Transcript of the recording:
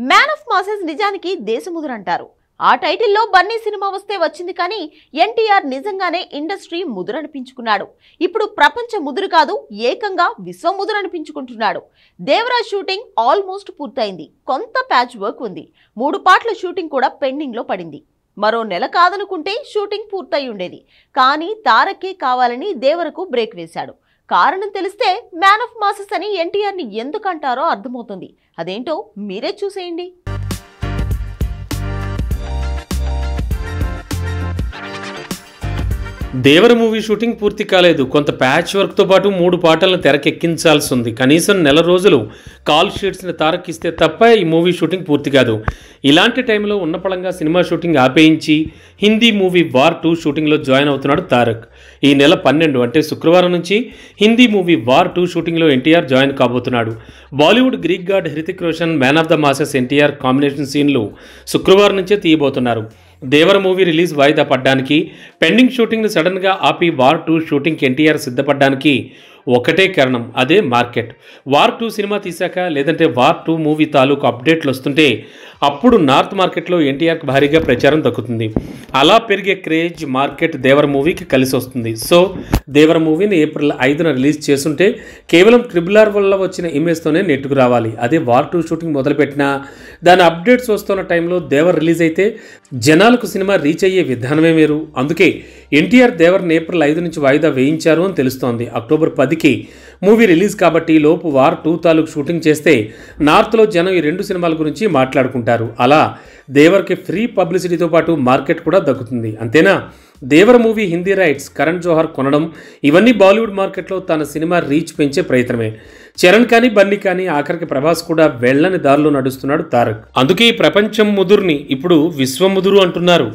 Man of masses నిజానికి దేశముదురు అంటారు. ఆ టైటిల్లో బన్నీ సినిమా వస్తే వచ్చింది, కానీ ఎన్టీఆర్ నిజంగానే ఇండస్ట్రీ ముదురు అనిపించుకున్నాడు. ఇప్పుడు ప్రపంచ ముదురు కాదు, ఏకంగా విశ్వ ముదురు అనిపించుకుంటున్నాడు. దేవరాజ్ షూటింగ్ ఆల్మోస్ట్ పూర్తయింది. కొంత ప్యాచ్ వర్క్ ఉంది. 3 పార్ట్ల షూటింగ్ కూడా పెండింగ్ లో పడింది. మరో నెల కాదనుకుంటే షూటింగ్ పూర్తయి ఉండేది. కానీ తారకే కావాలని దేవరకు బ్రేక్ వేశాడు. కారణం తెలిస్తే మ్యాన్ ఆఫ్ మాసెస్ అని ఎన్టీఆర్ ని ఎందుకంటారో అర్థమవుతుంది. అదేంటో మీరే చూసేయండి. దేవర మూవీ షూటింగ్ పూర్తి కాలేదు. కొంత ప్యాచ్ వర్క్తో పాటు 3 పాటలను తెరకెక్కించాల్సి ఉంది. కనీసం నెల రోజులు కాల్ షీట్స్ని తారకిస్తే తప్ప ఈ మూవీ షూటింగ్ పూర్తి కాదు. ఇలాంటి టైంలో ఉన్నపళంగా సినిమా షూటింగ్ ఆపేయించి హిందీ మూవీ వార్ 2 షూటింగ్లో జాయిన్ అవుతున్నాడు తారక్. ఈ నెల 12 అంటే శుక్రవారం నుంచి హిందీ మూవీ వార్ 2 షూటింగ్లో ఎన్టీఆర్ జాయిన్ కాబోతున్నాడు. Bollywood Greek god Hrithik Roshan man of the masses NTR combination సీన్లు శుక్రవారం నుంచే తీయబోతున్నారు. దేవర మూవీ రిలీజ్ వాయిదా పడ్డానికి, పెండింగ్ షూటింగ్ను సడన్గా ఆపి వార్ 2 షూటింగ్కి ఎన్టీఆర్ సిద్ధపడ్డానికి ఒకటే కారణం, అదే మార్కెట్. వార్ 2 సినిమా తీశాక లేదంటే వార్ 2 మూవీ తాలూకు అప్డేట్లు వస్తుంటే అప్పుడు నార్త్ మార్కెట్లో ఎన్టీఆర్కి భారీగా ప్రచారం దక్కుతుంది. అలా పెరిగే క్రేజ్ మార్కెట్ దేవర మూవీకి కలిసి వస్తుంది. సో దేవర మూవీని ఏప్రిల్ 5న రిలీజ్ చేస్తుంటే కేవలం RRR వల్ల వచ్చిన ఇమేజ్తోనే నెట్టుకు రావాలి. అదే వార్ 2 షూటింగ్ మొదలుపెట్టినా దాని అప్డేట్స్ వస్తున్న టైంలో దేవర్ రిలీజ్ అయితే జనాలకు సినిమా రీచ్ అయ్యే విధానమే వేరు. అందుకే ఎన్టీఆర్ దేవర్ని ఏప్రిల్ 5 నుంచి వాయిదా వేయించారు అని తెలుస్తోంది. అక్టోబర్ 10కి మూవీ రిలీజ్ కాబట్టి లోపు వార్ 2 తాలూకు షూటింగ్ చేస్తే నార్త్లో జనం ఈ 2 సినిమాల గురించి మాట్లాడుకుంటారు. అలా దేవర్కి ఫ్రీ పబ్లిసిటీతో పాటు మార్కెట్ కూడా దక్కుతుంది. అంతేనా, దేవర మూవీ హిందీ రైట్స్ కరణ్ జోహర్ కొనడం, ఇవన్నీ బాలీవుడ్ మార్కెట్లో తన సినిమా రీచ్ పెంచే ప్రయత్నమే. చరణ్ కానీ బన్నీ కానీ, ఆఖరికి ప్రభాస్ కూడా వెళ్ళని దారిలో నడుస్తున్నాడు తారక్. అందుకే ఈ ప్రపంచం ముదురుని ఇప్పుడు విశ్వముదురు అంటున్నారు.